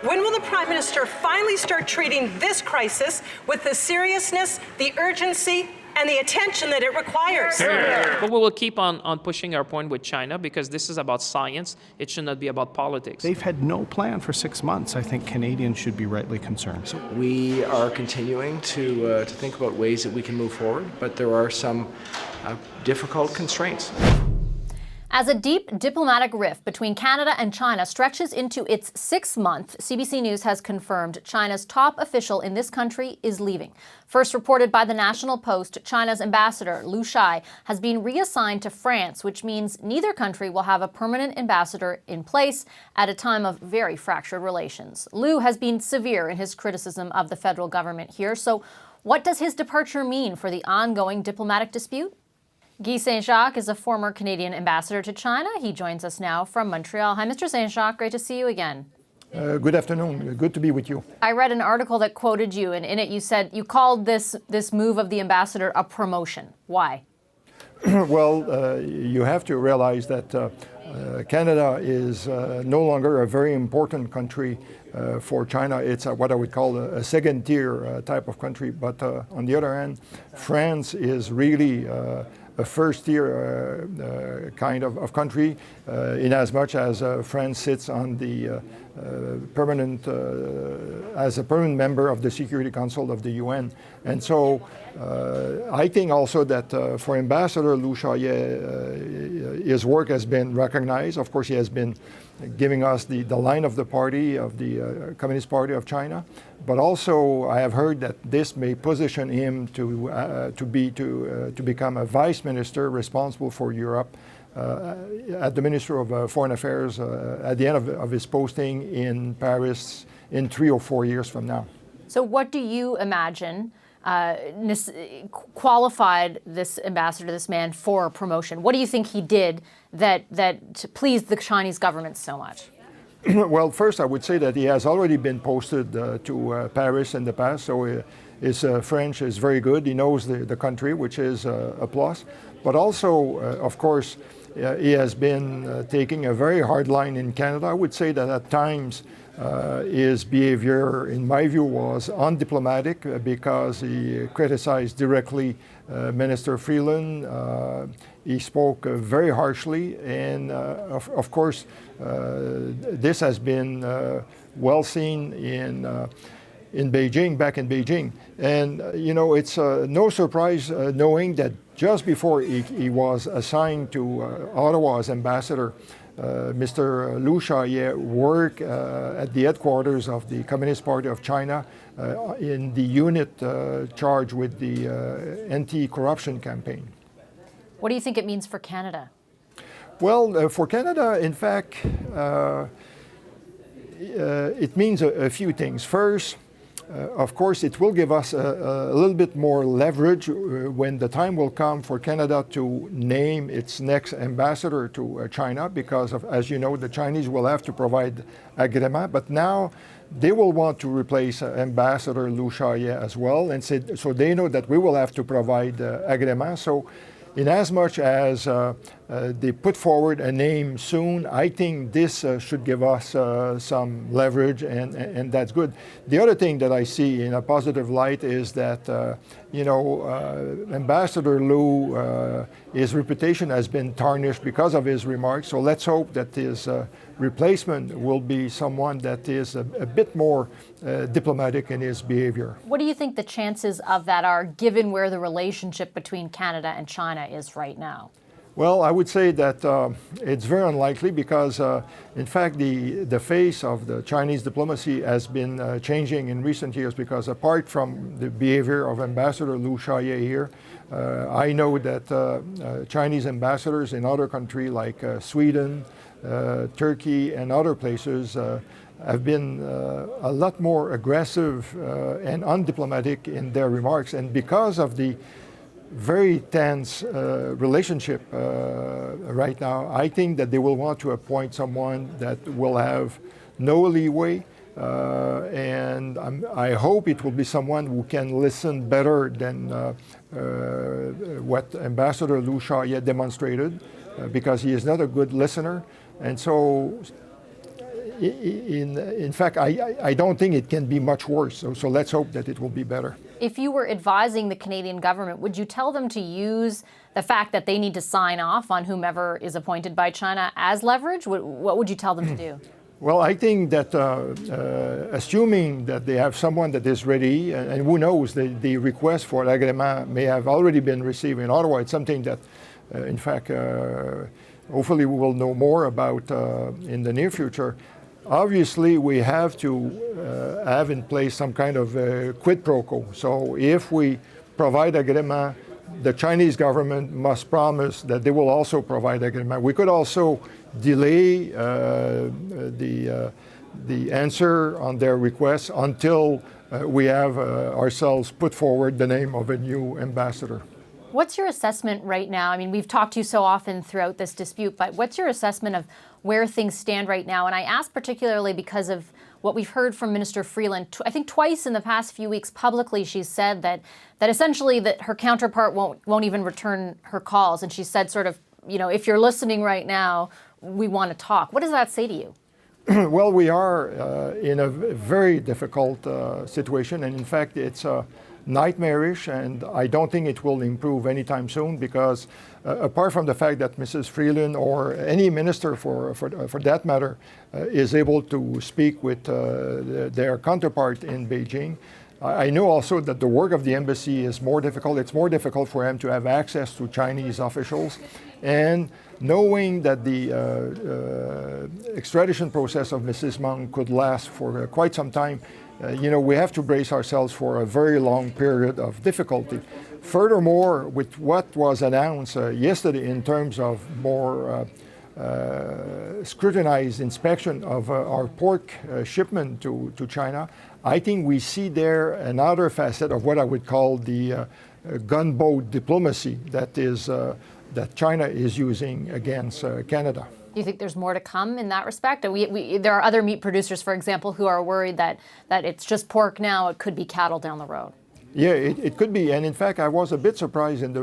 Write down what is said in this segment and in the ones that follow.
When will the Prime Minister finally start treating this crisis with the seriousness, the urgency, and the attention that it requires? But we will keep on pushing our point with China because this is about science. It should not be about politics. They've had no plan for 6 months. I think Canadians should be rightly concerned. We are continuing to think about ways that we can move forward, but there are some difficult constraints. As a deep diplomatic rift between Canada and China stretches into its 6th month, CBC News has confirmed China's top official in this country is leaving. First reported by the National Post, China's ambassador, Lu Shaye, has been reassigned to France, which means neither country will have a permanent ambassador in place at a time of very fractured relations. Lu has been severe in his criticism of the federal government here. So what does his departure mean for the ongoing diplomatic dispute? Guy Saint-Jacques is a former Canadian ambassador to China. He joins us now from Montreal. Hi, Mr. Saint-Jacques. Great to see you again. Good afternoon. Good to be with you. I read an article that quoted you, and in it you said you called this move of the ambassador a promotion. Why? Well, you have to realize that Canada is no longer a very important country for China. It's what I would call a second-tier type of country. But on the other hand, France is really a first-tier kind of country, in as much as France sits on the as a permanent member of the Security Council of the UN. And so I think also that for Ambassador Lu Shaye, his work has been recognized. Of course, he has been giving us the line of the party, of the Communist Party of China. But also, I have heard that this may position him to become a vice minister responsible for Europe at the Ministry of Foreign Affairs at the end of his posting in Paris in 3 or 4 years from now. So what do you imagine qualified this ambassador, this man, for promotion? What do you think he did that pleased the Chinese government so much? Well, first I would say that he has already been posted to Paris in the past, so his French is very good. He knows the country, which is a plus. But also, of course, he has been taking a very hard line in Canada. I would say that at times his behavior, in my view, was undiplomatic because he criticized directly Minister Freeland. He spoke very harshly, and of course, this has been well seen in Beijing, back in Beijing. And, you know, it's no surprise knowing that just before he was assigned to Ottawa as ambassador, Mr. Lu Shaye worked at the headquarters of the Communist Party of China in the unit charged with the anti-corruption campaign. What do you think it means for Canada? Well, for Canada, in fact, it means a few things. First, of course, it will give us a little bit more leverage when the time will come for Canada to name its next ambassador to China, because as you know, the Chinese will have to provide agrément, but now they will want to replace Ambassador Lu Shaye as well, and so they know that we will have to provide agrément. So in as much as they put forward a name soon, I think this should give us some leverage, and that's good. The other thing that I see in a positive light is that, Ambassador Lu, his reputation has been tarnished because of his remarks, so let's hope that his replacement will be someone that is a bit more diplomatic in his behavior. What do you think the chances of that are, given where the relationship between Canada and China is right now? Well, I would say that it's very unlikely because, in fact, the face of the Chinese diplomacy has been changing in recent years, because apart from the behavior of Ambassador Lu Shaye here, I know that Chinese ambassadors in other countries like Sweden, Turkey, and other places have been a lot more aggressive and undiplomatic in their remarks. And because of the very tense relationship right now, I think that they will want to appoint someone that will have no leeway, and I hope it will be someone who can listen better than what Ambassador Lu Shaye demonstrated, because he is not a good listener. And so in fact, I don't think it can be much worse. So let's hope that it will be better. If you were advising the Canadian government, would you tell them to use the fact that they need to sign off on whomever is appointed by China as leverage? What would you tell them to do? Well, I think that assuming that they have someone that is ready, and who knows, the request for agreement may have already been received in Ottawa. It's something that, in fact, hopefully we will know more about in the near future. Obviously, we have to have in place some kind of quid pro quo. So if we provide agreement, the Chinese government must promise that they will also provide agreement. We could also delay the answer on their request until we have ourselves put forward the name of a new ambassador. What's your assessment right now? I mean, we've talked to you so often throughout this dispute, but what's your assessment of where things stand right now? And I ask particularly because of what we've heard from Minister Freeland. I think twice in the past few weeks publicly she's said that essentially that her counterpart won't even return her calls. And she said sort of, you know, if you're listening right now, we want to talk. What does that say to you? Well, we are in a very difficult situation. And in fact, it's nightmarish, and I don't think it will improve anytime soon because apart from the fact that Mrs. Freeland or any minister for that matter is able to speak with their counterpart in Beijing, I know also that the work of the embassy is more difficult. It's more difficult for them to have access to Chinese officials, and knowing that the extradition process of Mrs. Meng could last for quite some time, you know, we have to brace ourselves for a very long period of difficulty. Furthermore, with what was announced yesterday in terms of more scrutinized inspection of our pork shipment to China, I think we see there another facet of what I would call the gunboat diplomacy that China is using against Canada. Do you think there's more to come in that respect? There are other meat producers, for example, who are worried that it's just pork now, it could be cattle down the road. Yeah, it could be. And in fact, I was a bit surprised in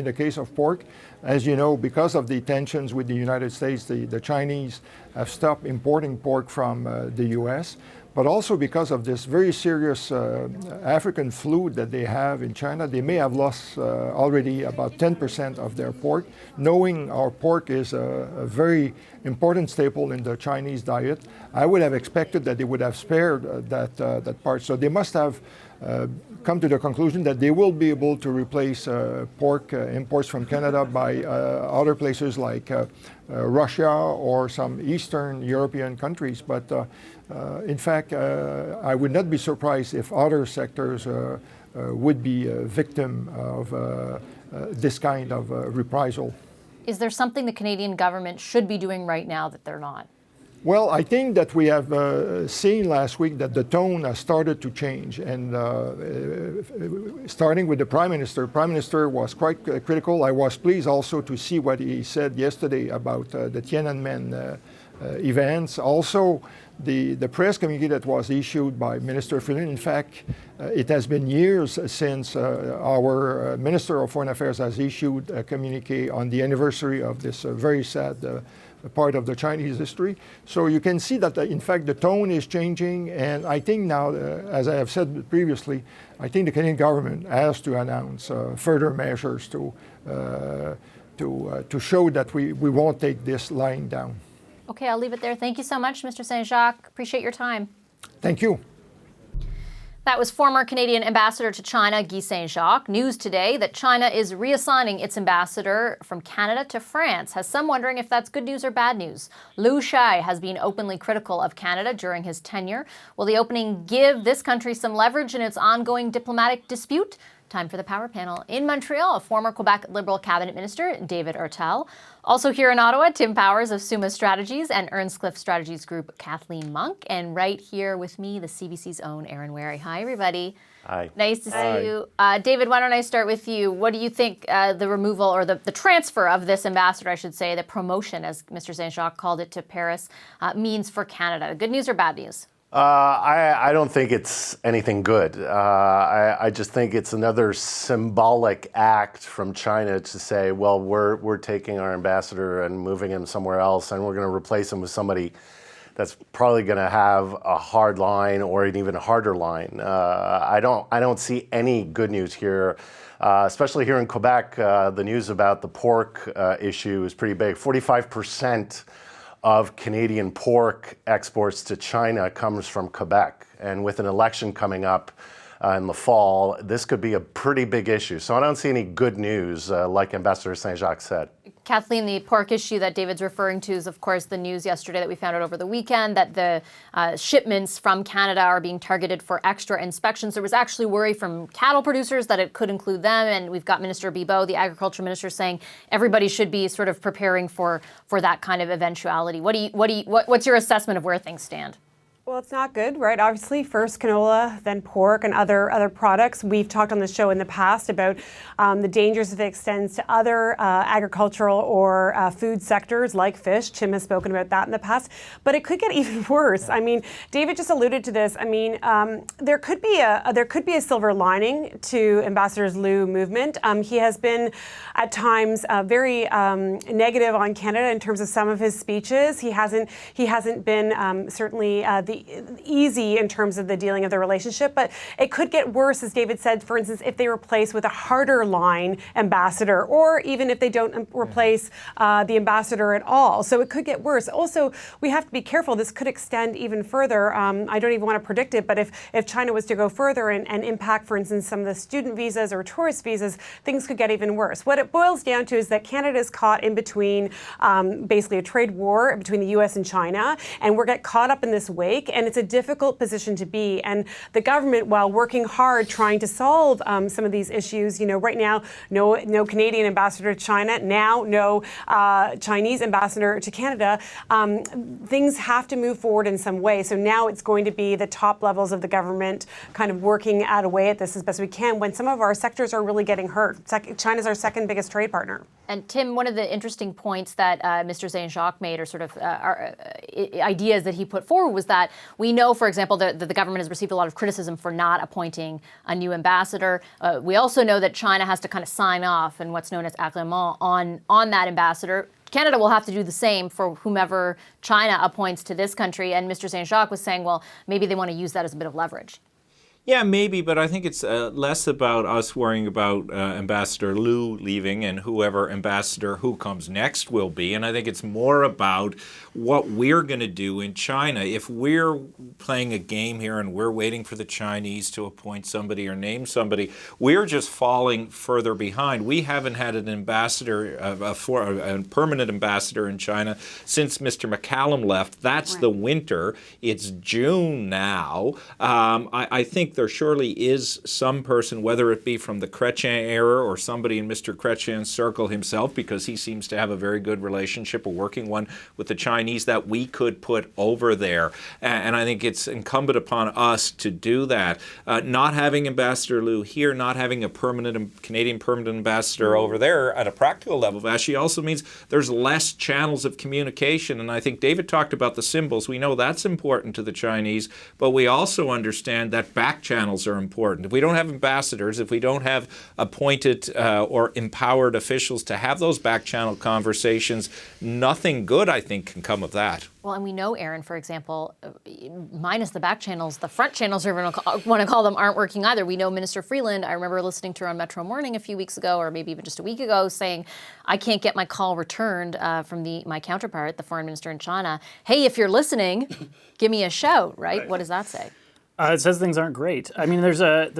the case of pork. As you know, because of the tensions with the United States, the Chinese have stopped importing pork from the U.S., but also because of this very serious African flu that they have in China. They may have lost already about 10% of their pork. Knowing our pork is a very important staple in the Chinese diet, I would have expected that they would have spared that part. So they must have come to the conclusion that they will be able to replace pork imports from Canada by other places like Russia or some Eastern European countries. But in fact, I would not be surprised if other sectors would be a victim of this kind of reprisal. Is there something the Canadian government should be doing right now that they're not? Well, I think that we have seen last week that the tone has started to change, and starting with the Prime Minister. Prime Minister was quite critical. I was pleased also to see what he said yesterday about the Tiananmen events. Also, the press communique that was issued by Minister Freeland. In fact, it has been years since our Minister of Foreign Affairs has issued a communique on the anniversary of this very sad part of the Chinese history. So you can see that, in fact, the tone is changing. And I think now, as I have said previously, I think the Canadian government has to announce further measures to show that we won't take this lying down. Okay, I'll leave it there. Thank you so much, Mr. Saint-Jacques. Appreciate your time. Thank you. That was former Canadian ambassador to China, Guy Saint-Jacques. News today that China is reassigning its ambassador from Canada to France has some wondering if that's good news or bad news. Lu Shaye has been openly critical of Canada during his tenure. Will the opening give this country some leverage in its ongoing diplomatic dispute? Time for the Power Panel. In Montreal, former Quebec Liberal Cabinet Minister David Hertel. Also here in Ottawa, Tim Powers of Summa Strategies and Earnscliffe Strategies Group, Kathleen Monk. And right here with me, the CBC's own Aaron Wary. Hi, everybody. Hi. Nice to see you. David, why don't I start with you? What do you think the removal or the transfer of this ambassador, I should say, the promotion, as Mr. Saint-Jacques called it, to Paris, means for Canada? Good news or bad news? I don't think it's anything good. I just think it's another symbolic act from China to say, well, we're taking our ambassador and moving him somewhere else, and we're going to replace him with somebody that's probably going to have a hard line or an even harder line. I don't see any good news here, especially here in Quebec. The news about the pork issue is pretty big. 45% of Canadian pork exports to China comes from Quebec, and with an election coming up in the fall, this could be a pretty big issue. So I don't see any good news, like Ambassador Saint-Jacques said. Kathleen, the pork issue that David's referring to is, of course, the news yesterday that we found out over the weekend that the shipments from Canada are being targeted for extra inspections. There was actually worry from cattle producers that it could include them, and we've got Minister Bibeau, the agriculture minister, saying everybody should be sort of preparing for that kind of eventuality. What's your assessment of where things stand? Well, it's not good, right? Obviously, first canola, then pork and other products. We've talked on the show in the past about the dangers if it extends to other agricultural or food sectors like fish. Tim has spoken about that in the past, but it could get even worse. I mean, David just alluded to this. I mean, there could be a silver lining to Ambassador Lu movement. He has been at times very negative on Canada in terms of some of his speeches. He hasn't been certainly easy in terms of the dealing of the relationship, but it could get worse, as David said, for instance, if they replace with a harder line ambassador, or even if they don't replace the ambassador at all. So it could get worse. Also, we have to be careful. This could extend even further. I don't even want to predict it, but if China was to go further and impact, for instance, some of the student visas or tourist visas, things could get even worse. What it boils down to is that Canada is caught in between basically a trade war between the U.S. and China, and we're get caught up in this wake. And it's a difficult position to be. And the government, while working hard trying to solve some of these issues, right now, no Canadian ambassador to China, now no Chinese ambassador to Canada, things have to move forward in some way. So now it's going to be the top levels of the government kind of working out a way at this as best we can when some of our sectors are really getting hurt. China's our second biggest trade partner. And Tim, one of the interesting points that Mr. Saint-Jacques made, or sort of ideas that he put forward, was that we know, for example, that the government has received a lot of criticism for not appointing a new ambassador. We also know that China has to kind of sign off in what's known as agrément on that ambassador. Canada will have to do the same for whomever China appoints to this country. And Mr. Saint-Jacques was saying, well, maybe they want to use that as a bit of leverage. Yeah, maybe, but I think it's less about us worrying about Ambassador Lu leaving and whoever ambassador who comes next will be. And I think it's more about what we're going to do in China. If we're playing a game here and we're waiting for the Chinese to appoint somebody or name somebody, we're just falling further behind. We haven't had an ambassador, a permanent ambassador in China since Mr. McCallum left. That's right. The winter. It's June now. I think there surely is some person, whether it be from the Chrétien era or somebody in Mr. Chrétien's circle himself, because he seems to have a very good relationship, a working one with the Chinese, that we could put over there. And I think it's incumbent upon us to do that. Not having Ambassador Lu here, not having a Canadian permanent ambassador over there at a practical level actually also means there's less channels of communication. And I think David talked about the symbols. We know that's important to the Chinese, but we also understand that back channels are important. If we don't have ambassadors, if we don't have appointed or empowered officials to have those back channel conversations, nothing good, I think, can come of that. Well, and we know, Aaron, for example, minus the back channels, the front channels, or want to call them, aren't working either. We know Minister Freeland, I remember listening to her on Metro Morning a few weeks ago, or maybe even just a week ago, saying, I can't get my call returned from my counterpart, the foreign minister in China. Hey, if you're listening, give me a shout, right? What does that say? It says things aren't great. I mean, there's a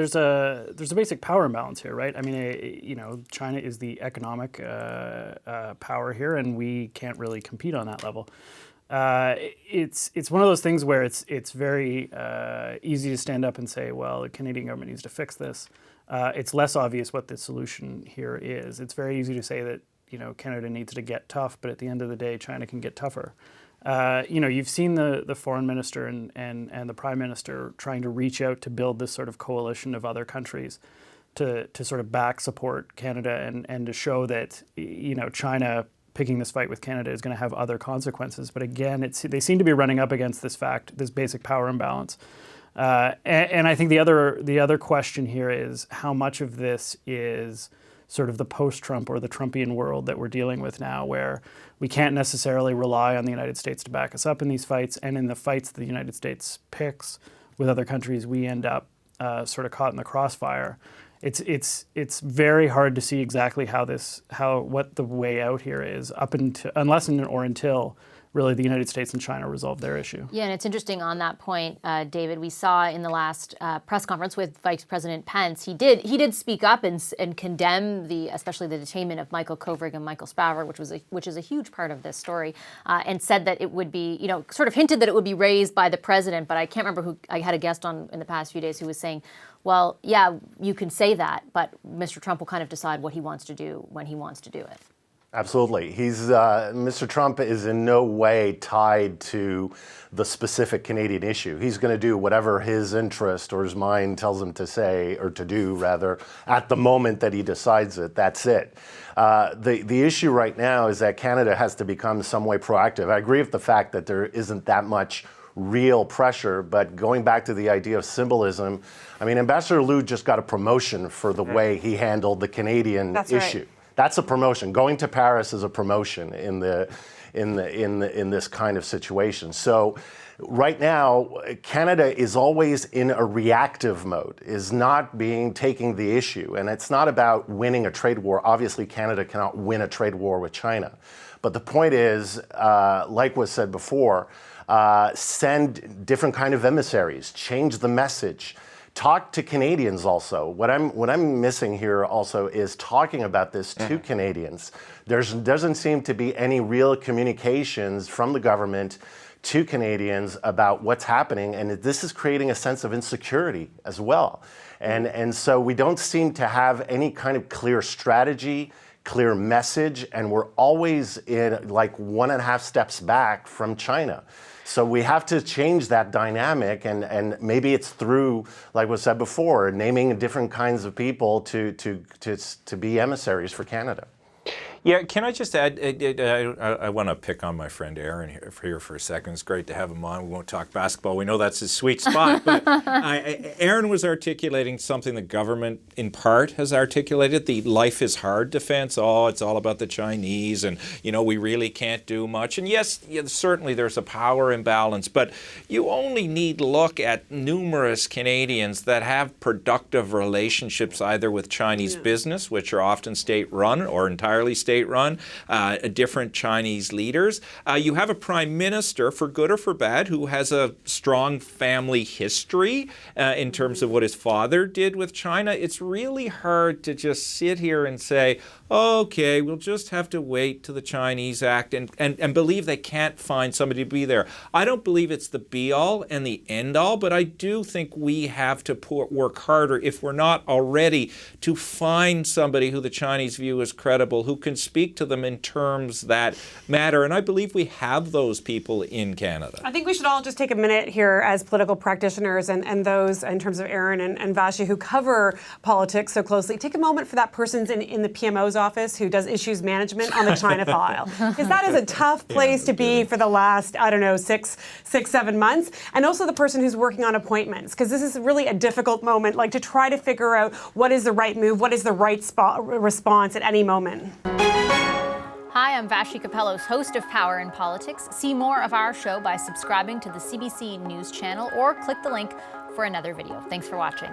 basic power imbalance here, right? I mean, China is the economic power here, and we can't really compete on that level. It's one of those things where it's very easy to stand up and say, well, the Canadian government needs to fix this. It's less obvious what the solution here is. It's very easy to say that Canada needs to get tough, but at the end of the day, China can get tougher. You've seen the foreign minister and the prime minister trying to reach out to build this sort of coalition of other countries to sort of support Canada and to show that, China picking this fight with Canada is going to have other consequences. But again, they seem to be running up against this basic power imbalance. And I think the other question here is how much of this is sort of the post-Trump or the Trumpian world that we're dealing with now, where we can't necessarily rely on the United States to back us up in these fights. And in the fights the United States picks with other countries, we end up sort of caught in the crossfire. It's very hard to see exactly what the way out here is, until really the United States and China resolve their issue. Yeah, and it's interesting on that point, David. We saw in the last press conference with Vice President Pence, he did speak up and condemn especially the detainment of Michael Kovrig and Michael Spavor, which is a huge part of this story, and said that it would be, sort of hinted that it would be raised by the president. But I can't remember who. I had a guest on in the past few days who was saying, well, yeah, you can say that, but Mr. Trump will kind of decide what he wants to do when he wants to do it. Absolutely. Mr. Trump is in no way tied to the specific Canadian issue. He's going to do whatever his interest or his mind tells him to say, or to do rather, at the moment that he decides it. That's it. The issue right now is that Canada has to become some way proactive. I agree with the fact that there isn't that much real pressure, but going back to the idea of symbolism, I mean, Ambassador Lu just got a promotion for the way he handled the Canadian issue. Right. That's a promotion. Going to Paris is a promotion in this kind of situation. So right now, Canada is always in a reactive mode, is not taking the issue. And it's not about winning a trade war. Obviously, Canada cannot win a trade war with China. But the point is, like was said before, send different kind of emissaries, change the message. Talk to Canadians also. What I'm missing here also is talking about this to Canadians. There doesn't seem to be any real communications from the government to Canadians about what's happening, and this is creating a sense of insecurity as well. And so we don't seem to have any kind of clear strategy, clear message, and we're always in like 1.5 steps back from China. So we have to change that dynamic, and maybe it's through, like was said before, naming different kinds of people to be emissaries for Canada. Yeah, can I just add, I want to pick on my friend Aaron here for a second. It's great to have him on. We won't talk basketball. We know that's his sweet spot. But Aaron was articulating something the government, in part, has articulated, the life is hard defense. Oh, it's all about the Chinese, and, we really can't do much. And yes, certainly there's a power imbalance, but you only need look at numerous Canadians that have productive relationships either with Chinese business, which are often state-run or entirely state-run, different Chinese leaders. You have a prime minister, for good or for bad, who has a strong family history in terms of what his father did with China. It's really hard to just sit here and say, okay, we'll just have to wait till the Chinese act and believe they can't find somebody to be there. I don't believe it's the be-all and the end-all, but I do think we have to work harder, if we're not already, to find somebody who the Chinese view as credible, who can speak to them in terms that matter. And I believe we have those people in Canada. I think we should all just take a minute here as political practitioners and those, in terms of Aaron and Vashi, who cover politics so closely. Take a moment for that person in the PMO's office who does issues management on the China file. Because that is a tough place to be for the last, 6-7 months. And also the person who's working on appointments, because this is really a difficult moment, like to try to figure out what is the right move, what is the right response at any moment. Hi, I'm Vashi Capellos, host of Power in Politics. See more of our show by subscribing to the CBC News channel or click the link for another video. Thanks for watching.